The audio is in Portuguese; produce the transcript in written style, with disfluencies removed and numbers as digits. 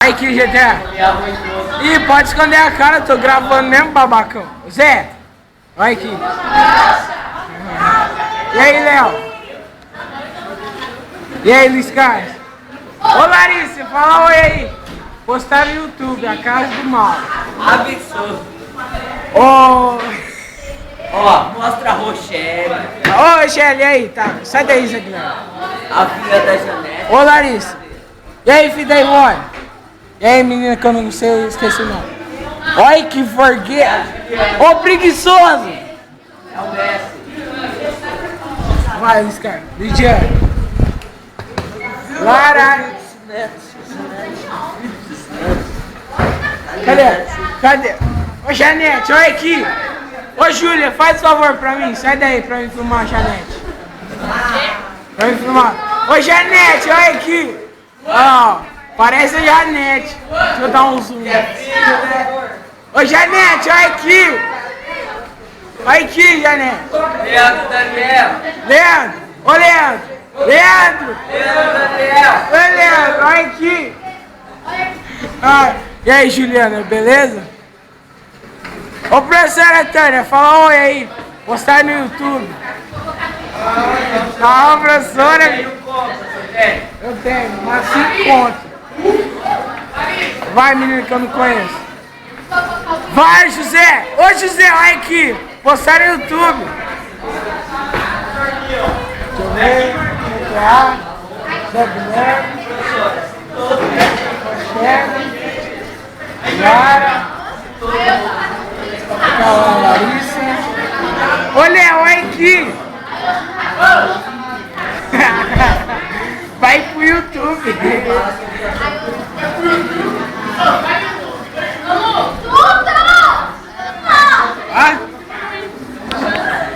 Olha aqui, GTA. Ih, pode esconder a cara, eu tô gravando mesmo, babacão. Zé, olha aqui. E aí, Léo? E aí, Luiz Carlos? Ô, Larissa, fala oi aí. Postar no YouTube, a casa do mal. Absurdo. Ô, Ó, mostra a Rochelle, ô, Rochelle, e aí? Tá, sai daí, Zé Guilherme. a filha da Janete. Ô, Larissa. E aí, filho da Ivone? E aí, menina que eu não sei, esqueci o nome. Olha que forgueira. Ô, preguiçoso. É o Messi. Vai, Luiz Carlos. Lidiane. Lara. Cadê? Ô, Janete, olha aqui. Ô, Júlia, faz favor pra mim. Sai daí pra mim filmar a Janete. Pra mim filmar. Ô, Janete, olha aqui. Ó, parece a Janete. Deixa eu dar um zoom. Ô, Janete, olha aqui. Olha aqui, Janete. Leandro Daniel. Leandro. Ô, Leandro. Leandro. Leandro Daniel. Oi, Leandro, olha aqui. Ah, e aí, Juliana, beleza? Ô, professora Tânia, fala oi aí. Postar no YouTube. Tá, professora. Eu tenho, mas 5 conto. Vai, menino que eu não conheço. Vai, José. Ô, José, olha aqui. Postar no YouTube. Deixa eu ver. Zé Guilherme. Lara. Larissa. Olha, olha aqui. Vai pro YouTube.